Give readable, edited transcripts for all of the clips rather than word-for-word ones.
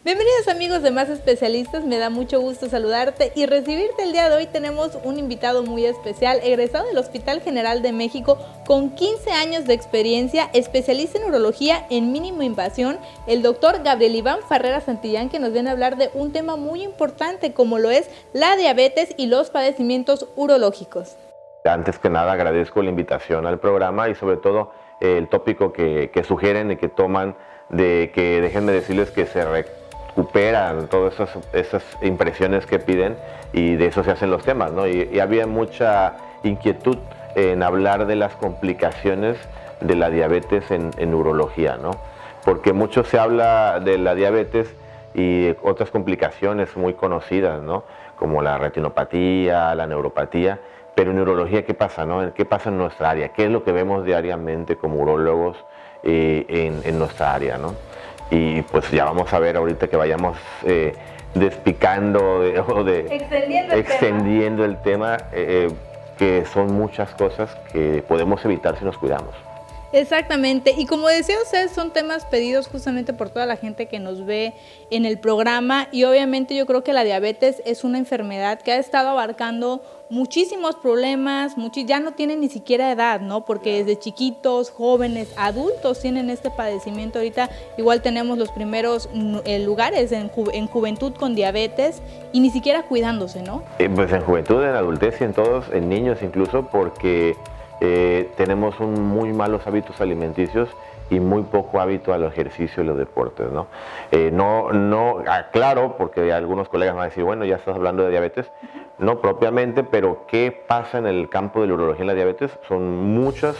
Bienvenidos amigos de Más Especialistas, me da mucho gusto saludarte y recibirte el día de hoy. Tenemos un invitado muy especial, egresado del Hospital General de México con 15 años de experiencia, especialista en urología en mínimo invasión, el doctor Gabriel Iván Farrera Santillán, que nos viene a hablar de un tema muy importante como lo es la diabetes y los padecimientos urológicos. Antes que nada agradezco la invitación al programa y sobre todo el tópico que sugieren y que toman, de que déjenme decirles que se recuperan todas esas impresiones que piden y de eso se hacen los temas, ¿no? Y había mucha inquietud en hablar de las complicaciones de la diabetes en urología, ¿no? Porque mucho se habla de la diabetes y otras complicaciones muy conocidas, ¿no? Como la retinopatía, la neuropatía. Pero en urología, ¿qué pasa, no? ¿Qué pasa en nuestra área? ¿Qué es lo que vemos diariamente como urólogos en nuestra área, ¿no? Y pues ya vamos a ver ahorita que vayamos despicando extendiendo el tema, que son muchas cosas que podemos evitar si nos cuidamos. Exactamente, y como decía usted, son temas pedidos justamente por toda la gente que nos ve en el programa y obviamente yo creo que la diabetes es una enfermedad que ha estado abarcando muchísimos problemas, ya no tiene ni siquiera edad, ¿no? Porque desde chiquitos, jóvenes, adultos tienen este padecimiento. Ahorita igual tenemos los primeros lugares en juventud con diabetes y ni siquiera cuidándose, ¿no? Pues en juventud, en adultez y en todos, en niños incluso, porque tenemos muy malos hábitos alimenticios y muy poco hábito al ejercicio y los deportes, ¿no? Aclaro, porque algunos colegas van a decir, bueno, ya estás hablando de diabetes, no propiamente, pero ¿qué pasa en el campo de la urología en la diabetes? Son muchos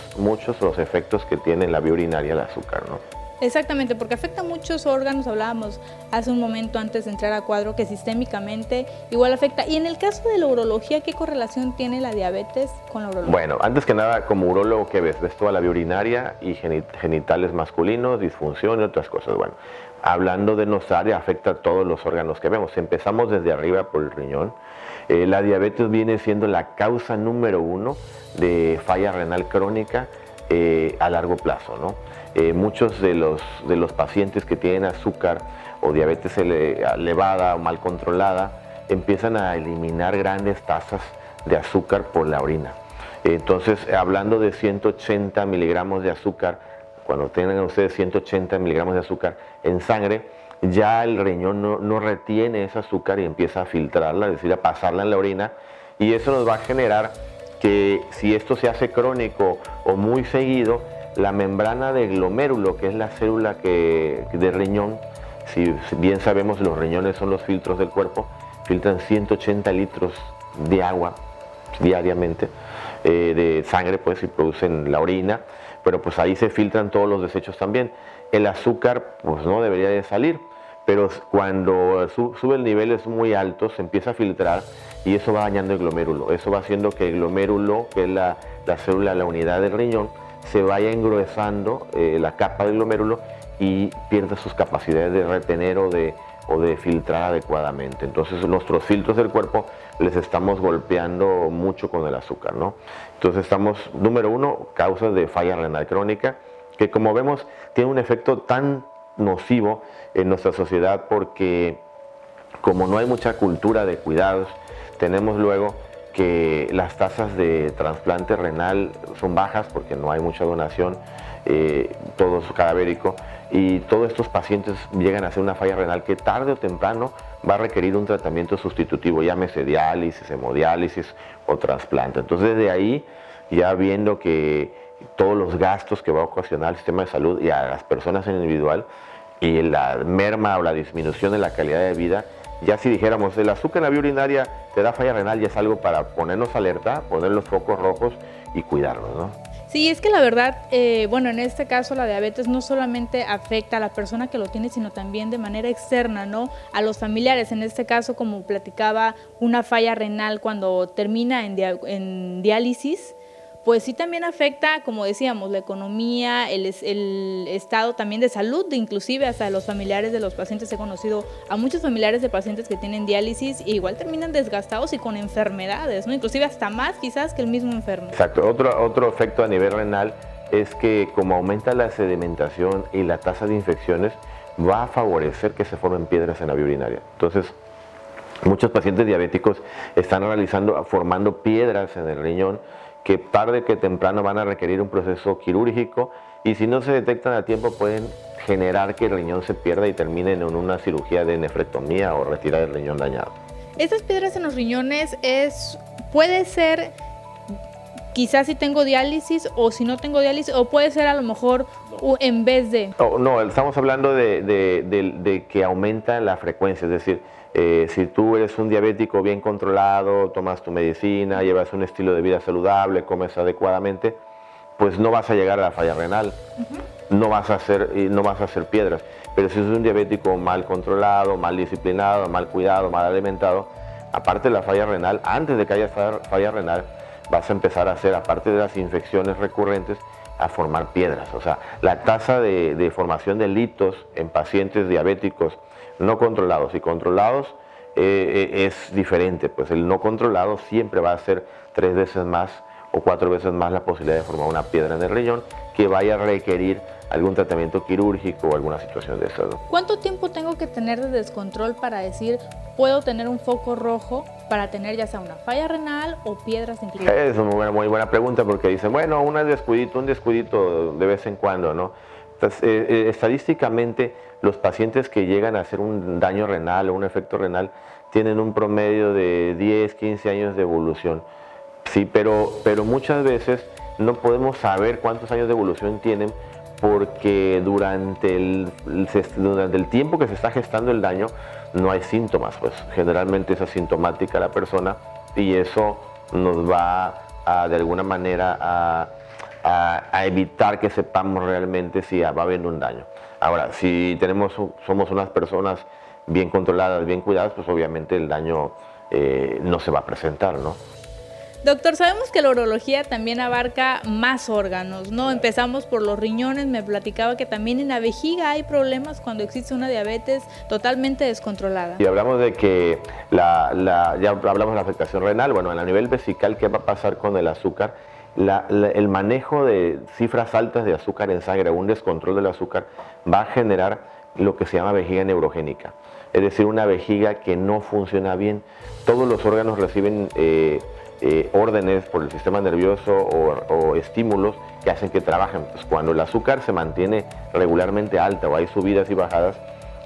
los efectos que tiene en la vía urinaria el azúcar, ¿no? Exactamente, porque afecta a muchos órganos, hablábamos hace un momento antes de entrar a cuadro que sistémicamente igual afecta. Y en el caso de la urología, ¿qué correlación tiene la diabetes con la urología? Bueno, antes que nada, como urólogo, ¿qué ves? Ves toda la vía urinaria y genitales masculinos, disfunción y otras cosas. Bueno, hablando de nuestra área, afecta a todos los órganos que vemos. Empezamos desde arriba por el riñón. La diabetes viene siendo la causa número 1 de falla renal crónica a largo plazo, ¿no? Muchos de los pacientes que tienen azúcar o diabetes elevada o mal controlada empiezan a eliminar grandes tasas de azúcar por la orina. Entonces, hablando de 180 miligramos de azúcar, cuando tengan ustedes 180 miligramos de azúcar en sangre, ya el riñón no retiene ese azúcar y empieza a filtrarla, es decir, a pasarla en la orina, y eso nos va a generar que si esto se hace crónico o muy seguido, la membrana de glomérulo, que es la célula de riñón, si bien sabemos los riñones son los filtros del cuerpo, filtran 180 litros de agua diariamente, de sangre, pues, y producen la orina, pero pues ahí se filtran todos los desechos también. El azúcar, pues no debería de salir, pero cuando suben niveles muy altos, se empieza a filtrar y eso va dañando el glomérulo. Eso va haciendo que el glomérulo, que es la célula, la unidad del riñón, se vaya engruesando la capa del glomérulo y pierda sus capacidades de retener o de filtrar adecuadamente. Entonces nuestros filtros del cuerpo les estamos golpeando mucho con el azúcar, ¿no? Entonces estamos, número 1, causas de falla renal crónica, que como vemos tiene un efecto tan nocivo en nuestra sociedad porque como no hay mucha cultura de cuidados, tenemos luego que las tasas de trasplante renal son bajas porque no hay mucha donación, todo es cadavérico, y todos estos pacientes llegan a hacer una falla renal que tarde o temprano va a requerir un tratamiento sustitutivo, llámese diálisis, hemodiálisis o trasplante. Entonces de ahí, ya viendo que todos los gastos que va a ocasionar el sistema de salud y a las personas en individual y la merma o la disminución de la calidad de vida, ya si dijéramos, el azúcar en la vía urinaria te da falla renal, ya es algo para ponernos alerta, poner los focos rojos y cuidarnos, ¿no? Sí, es que la verdad, bueno, en este caso la diabetes no solamente afecta a la persona que lo tiene, sino también de manera externa, ¿no? A los familiares, en este caso, como platicaba, una falla renal cuando termina en diálisis, pues sí también afecta, como decíamos, la economía, el estado también de salud, inclusive hasta los familiares de los pacientes. He conocido a muchos familiares de pacientes que tienen diálisis e igual terminan desgastados y con enfermedades, ¿no? Inclusive hasta más quizás que el mismo enfermo. Exacto. Otro efecto a nivel renal es que como aumenta la sedimentación y la tasa de infecciones, va a favorecer que se formen piedras en la vía urinaria. Entonces, muchos pacientes diabéticos están formando piedras en el riñón que tarde que temprano van a requerir un proceso quirúrgico, y si no se detectan a tiempo pueden generar que el riñón se pierda y terminen en una cirugía de nefrectomía o retirada del riñón dañado. Estas piedras en los riñones puede ser quizás si tengo diálisis o si no tengo diálisis, o puede ser a lo mejor en vez de... No, estamos hablando de que aumenta la frecuencia, es decir, si tú eres un diabético bien controlado, tomas tu medicina, llevas un estilo de vida saludable, comes adecuadamente, pues no vas a llegar a la falla renal, no vas a hacer piedras. Pero si es un diabético mal controlado, mal disciplinado, mal cuidado, mal alimentado, aparte de la falla renal, antes de que haya falla renal, vas a empezar a hacer, aparte de las infecciones recurrentes, a formar piedras. O sea, la tasa de formación de litos en pacientes diabéticos no controlados y controlados es diferente. Pues el no controlado siempre va a ser 3 veces más o 4 veces más la posibilidad de formar una piedra en el riñón que vaya a requerir algún tratamiento quirúrgico o alguna situación de salud. ¿Cuánto tiempo tengo que tener de descontrol para decir puedo tener un foco rojo para tener ya sea una falla renal o piedras incluidas? Es una muy buena pregunta, porque dicen, bueno, un descuidito de vez en cuando, ¿no? Entonces, estadísticamente, los pacientes que llegan a hacer un daño renal o un efecto renal tienen un promedio de 10, 15 años de evolución. Sí, pero muchas veces no podemos saber cuántos años de evolución tienen, porque durante el tiempo que se está gestando el daño no hay síntomas, pues generalmente es asintomática la persona, y eso nos va de alguna manera a evitar que sepamos realmente si va habiendo un daño. Ahora, si somos unas personas bien controladas, bien cuidadas, pues obviamente el daño no se va a presentar, ¿no? Doctor, sabemos que la urología también abarca más órganos, ¿no? Empezamos por los riñones, me platicaba que también en la vejiga hay problemas cuando existe una diabetes totalmente descontrolada. Y hablamos de que ya hablamos de la afectación renal. Bueno, a nivel vesical, ¿qué va a pasar con el azúcar? El manejo de cifras altas de azúcar en sangre o un descontrol del azúcar va a generar lo que se llama vejiga neurogénica, es decir, una vejiga que no funciona bien. Todos los órganos reciben órdenes por el sistema nervioso o estímulos que hacen que trabajen. Pues cuando el azúcar se mantiene regularmente alta o hay subidas y bajadas,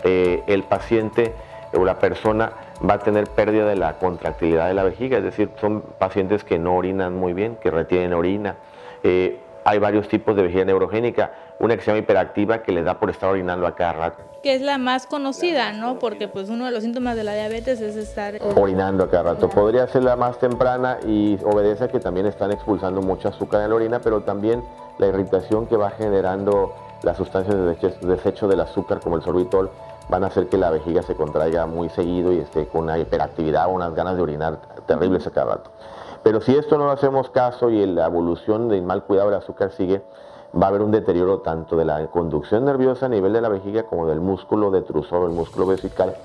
el paciente o la persona va a tener pérdida de la contractilidad de la vejiga, es decir, son pacientes que no orinan muy bien, que retienen orina. Hay varios tipos de vejiga neurogénica, una que se llama hiperactiva, que les da por estar orinando a cada rato. Que es la más conocida, ¿no? Porque pues uno de los síntomas de la diabetes es estar orinando a cada rato. Podría ser la más temprana y obedece a que también están expulsando mucho azúcar en la orina, pero también la irritación que va generando las sustancias de desecho del azúcar, como el sorbitol, van a hacer que la vejiga se contraiga muy seguido y esté con una hiperactividad o unas ganas de orinar terribles a cada rato. Pero si esto no le hacemos caso y la evolución del mal cuidado del azúcar sigue, va a haber un deterioro tanto de la conducción nerviosa a nivel de la vejiga como del músculo detrusor o el músculo vesical,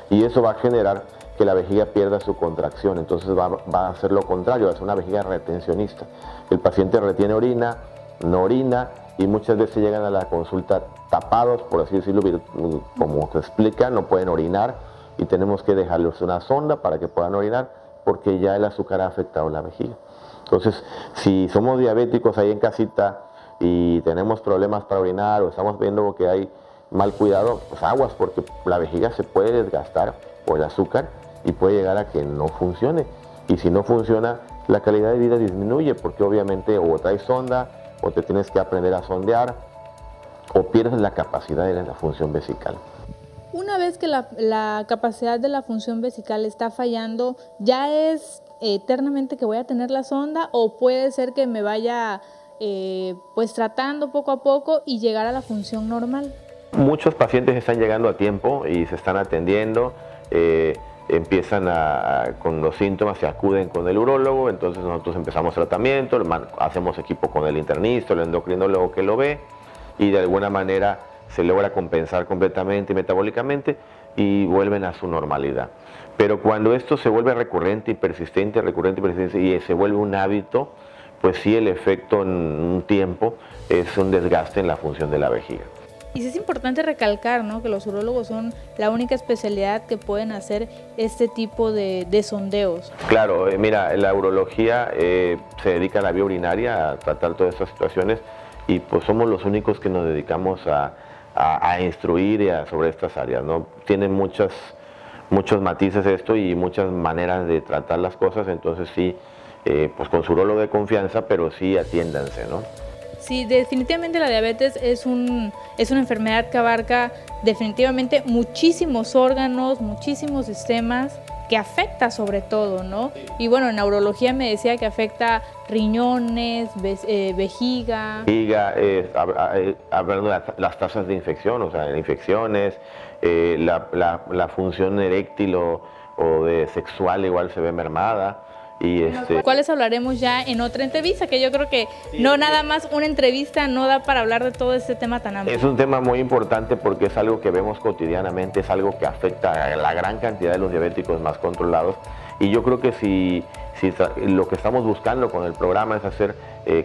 y eso va a generar que la vejiga pierda su contracción. Entonces va a hacer lo contrario, va a ser una vejiga retencionista. El paciente retiene orina, no orina, y muchas veces llegan a la consulta tapados, por así decirlo, como se explica, no pueden orinar y tenemos que dejarles una sonda para que puedan orinar, porque ya el azúcar ha afectado la vejiga. Entonces, si somos diabéticos ahí en casita y tenemos problemas para orinar o estamos viendo que hay mal cuidado, pues aguas, porque la vejiga se puede desgastar por el azúcar y puede llegar a que no funcione. Y si no funciona, la calidad de vida disminuye, porque obviamente o traes sonda o te tienes que aprender a sondear o pierdes la capacidad de la función vesical. Una vez que la capacidad de la función vesical está fallando, ¿ya es eternamente que voy a tener la sonda, o puede ser que me vaya pues tratando poco a poco y llegar a la función normal? Muchos pacientes están llegando a tiempo y se están atendiendo, empiezan con los síntomas, se acuden con el urólogo, entonces nosotros empezamos tratamiento, hacemos equipo con el internista, el endocrinólogo que lo ve, y de alguna manera se logra compensar completamente y metabólicamente y vuelven a su normalidad. Pero cuando esto se vuelve recurrente y persistente y se vuelve un hábito, pues sí, el efecto en un tiempo es un desgaste en la función de la vejiga. Y sí es importante recalcar, ¿no?, que los urólogos son la única especialidad que pueden hacer este tipo de sondeos. Claro, mira, la urología se dedica a la vía urinaria, a tratar todas estas situaciones, y pues somos los únicos que nos dedicamos a instruir sobre estas áreas, ¿no? Tiene muchos matices esto y muchas maneras de tratar las cosas, entonces sí, pues con su urólogo de confianza, pero sí atiéndanse, ¿no? Sí, definitivamente la diabetes es una enfermedad que abarca definitivamente muchísimos órganos, muchísimos sistemas, que afecta sobre todo, ¿no? Y bueno, en neurología me decía que afecta riñones, vejiga. Hablando de las tasas de infección, o sea, infecciones, la función eréctil o de sexual igual se ve mermada. ¿Cuáles hablaremos ya en otra entrevista? Que yo creo que no nada más una entrevista no da para hablar de todo este tema tan amplio. Es un tema muy importante porque es algo que vemos cotidianamente, es algo que afecta a la gran cantidad de los diabéticos más controlados, y yo creo que si lo que estamos buscando con el programa es hacer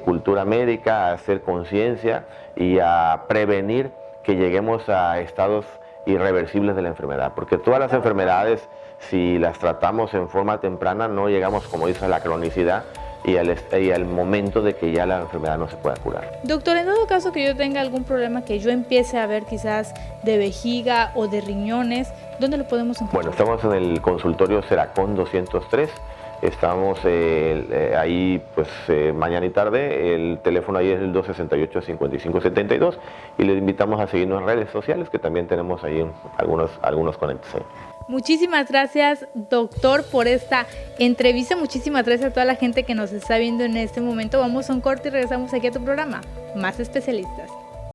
cultura médica, hacer conciencia y a prevenir que lleguemos a estados irreversibles de la enfermedad, porque todas las enfermedades, si las tratamos en forma temprana, no llegamos, como dice, a la cronicidad y al momento de que ya la enfermedad no se pueda curar. Doctor, en todo caso que yo tenga algún problema, que yo empiece a ver quizás de vejiga o de riñones, ¿dónde lo podemos encontrar? Bueno, estamos en el consultorio Seracón 203, estamos ahí pues mañana y tarde, el teléfono ahí es el 268-5572, y les invitamos a seguirnos en redes sociales, que también tenemos ahí algunos conectos ahí. Muchísimas gracias, doctor, por esta entrevista. Muchísimas gracias a toda la gente que nos está viendo en este momento. Vamos a un corte y regresamos aquí a tu programa, Más Especialistas.